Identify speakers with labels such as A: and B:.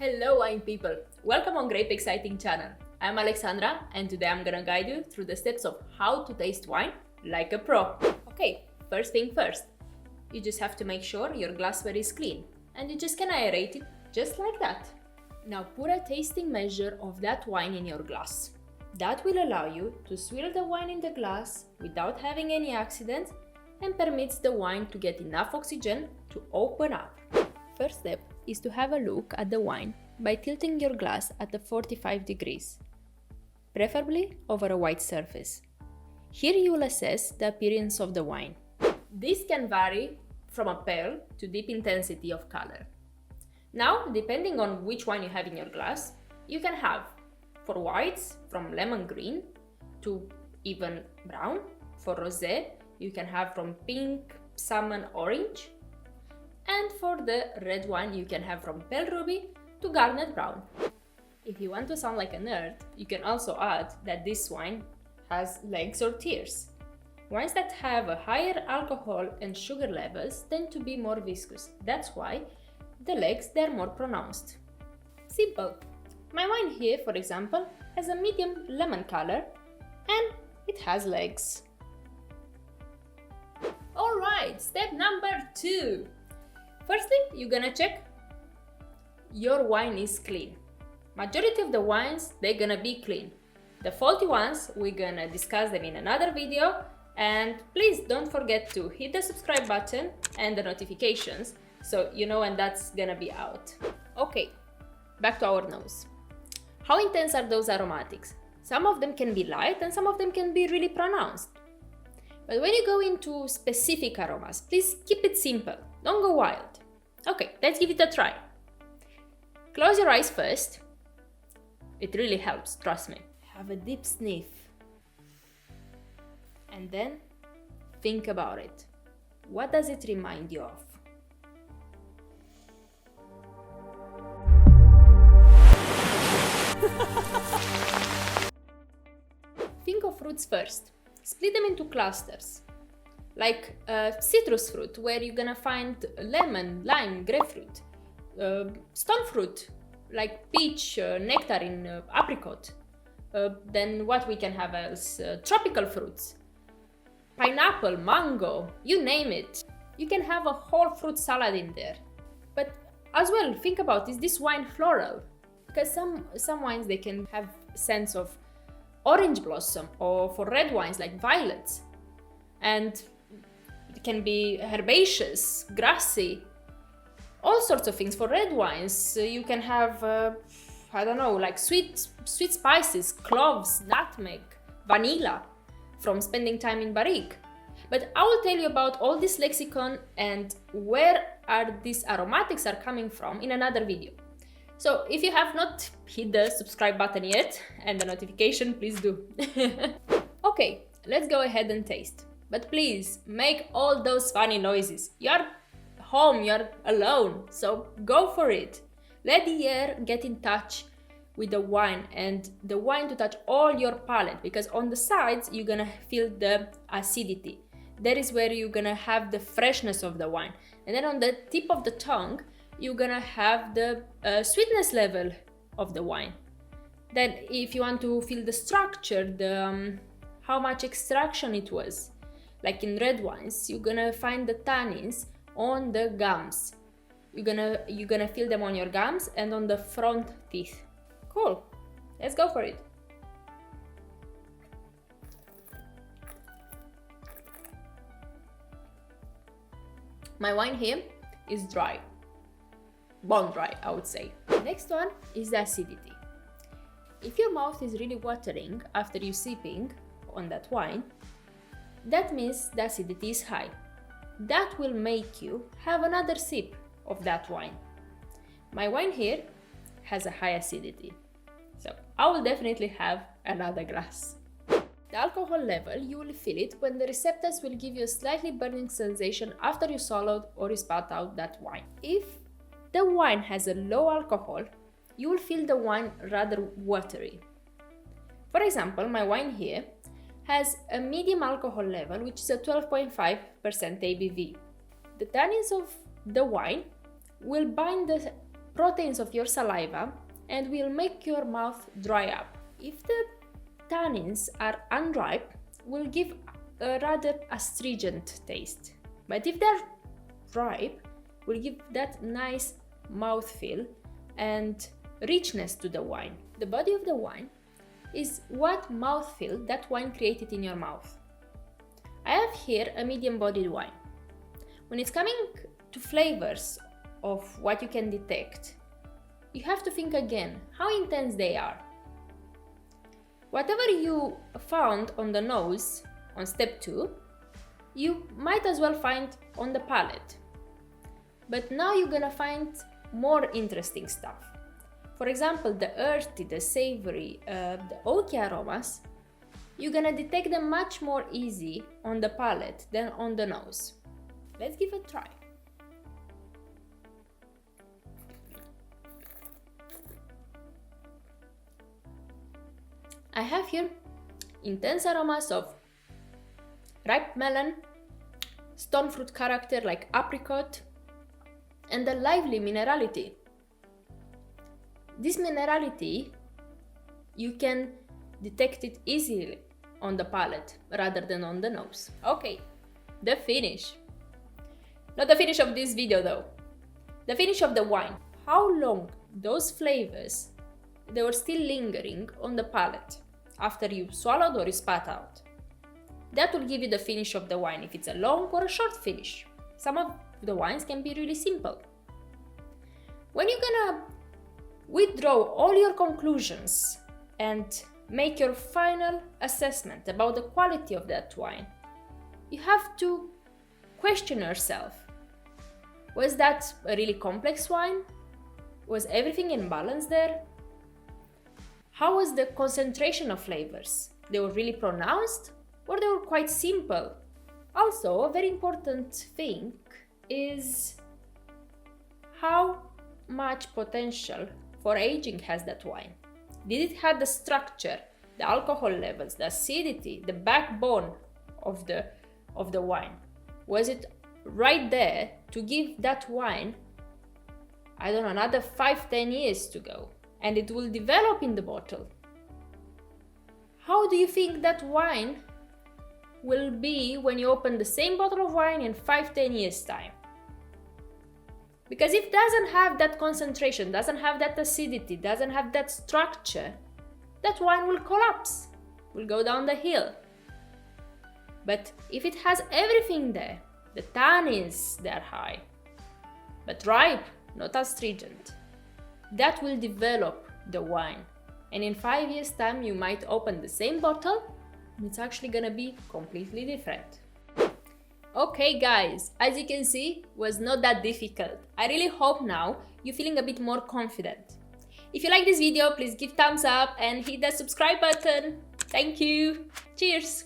A: Hello wine people! Welcome on GrapExciting channel. I'm Alexandra and today I'm gonna guide you through the steps of how to taste wine like a pro. Okay, first thing first. You just have to make sure your glassware is clean and you just can aerate it just like that. Now put a tasting measure of that wine in your glass. That will allow you to swirl the wine in the glass without having any accidents and permits the wine to get enough oxygen to open up. First step is to have a look at the wine by tilting your glass at a 45 degrees, preferably over a white surface. Here you will assess the appearance of the wine. This can vary from a pale to deep intensity of color. Now, depending on which wine you have in your glass, you can have, for whites, from lemon green to even brown. For rosé, you can have from pink, salmon, orange. And for the red wine, you can have from pale ruby to garnet brown. If you want to sound like a nerd, you can also add that this wine has legs or tears. Wines that have a higher alcohol and sugar levels tend to be more viscous. That's why the legs, they're more pronounced. Simple. My wine here, for example, has a medium lemon color and it has legs. Alright, step number 2. First thing, you're gonna check your wine is clean. Majority of the wines, they're gonna be clean. The faulty ones, we're gonna discuss them in another video. And please don't forget to hit the subscribe button and the notifications so you know when that's gonna be out. Okay, back to our nose. How intense are those aromatics? Some of them can be light and some of them can be really pronounced. But when you go into specific aromas, please keep it simple. Don't go wild. Okay, let's give it a try. Close your eyes first. It really helps, trust me. Have a deep sniff. And then think about it. What does it remind you of? Think of fruits first. Split them into clusters. Like citrus fruit, where you're gonna find lemon, lime, grapefruit. Stone fruit, like peach, nectarine, apricot. Then what we can have else? Tropical fruits. Pineapple, mango, you name it. You can have a whole fruit salad in there. But as well, think about, is this wine floral? Because some wines, they can have sense of orange blossom, or for red wines like violets. And it can be herbaceous, grassy, all sorts of things. For red wines, you can have, I don't know, like sweet spices, cloves, nutmeg, vanilla, from spending time in barrique. But I will tell you about all this lexicon and where are these aromatics are coming from in another video. So if you have not hit the subscribe button yet and the notification, please do. Okay, let's go ahead and taste. But please make all those funny noises. You're home, you're alone, so go for it. Let the air get in touch with the wine and the wine to touch all your palate, because on the sides you're gonna feel the acidity. That is where you're gonna have the freshness of the wine. And then on the tip of the tongue, you're gonna have the sweetness level of the wine. Then if you want to feel the structure, the how much extraction it was, like in red wines, you're gonna find the tannins on the gums. You're gonna feel them on your gums and on the front teeth. Cool, let's go for it. My wine here is dry. Bone dry, I would say. Next one is the acidity. If your mouth is really watering after you sipping on that wine, that means the acidity is high. That will make you have another sip of that wine. My wine here has a high acidity, so I will definitely have another glass. The alcohol level, you will feel it when the receptors will give you a slightly burning sensation after you swallowed or you spat out that wine. If the wine has a low alcohol, you will feel the wine rather watery. For example, my wine here has a medium alcohol level, which is a 12.5% ABV. The tannins of the wine will bind the proteins of your saliva and will make your mouth dry up. If the tannins are unripe, will give a rather astringent taste. But if they're ripe, will give that nice mouthfeel and richness to the wine. The body of the wine is what mouthfeel that wine created in your mouth. I have here a medium-bodied wine. When it's coming to flavors of what you can detect, you have to think again how intense they are. Whatever you found on the nose on step 2, you might as well find on the palate. But now you're gonna find more interesting stuff. For example, the earthy, the savory, the oaky aromas, you're gonna detect them much more easy on the palate than on the nose. Let's give it a try. I have here intense aromas of ripe melon, stone fruit character like apricot, and a lively minerality. This minerality, you can detect it easily on the palate rather than on the nose. Okay, the finish. Not the finish of this video though. The finish of the wine. How long those flavors, they were still lingering on the palate after you swallowed or you spat out. That will give you the finish of the wine, if it's a long or a short finish. Some of the wines can be really simple. When you're gonna withdraw all your conclusions and make your final assessment about the quality of that wine, you have to question yourself. Was that a really complex wine? Was everything in balance there? How was the concentration of flavors? They were really pronounced or they were quite simple? Also, a very important thing is how much potential for aging has that wine. Did it have the structure, the alcohol levels, the acidity, the backbone of the wine? Was it right there to give that wine, I don't know, another 5-10 years to go, and it will develop in the bottle? How do you think that wine will be when you open the same bottle of wine in 5-10 years time? Because if it doesn't have that concentration, doesn't have that acidity, doesn't have that structure, that wine will collapse, will go down the hill. But if it has everything there, the tannins, they're high, but ripe, not astringent, that will develop the wine. And in 5 years time, you might open the same bottle and it's actually gonna be completely different. Okay guys, as you can see, was not that difficult. I really hope now you're feeling a bit more confident. If you like this video, please give thumbs up and hit the subscribe button. Thank you. Cheers.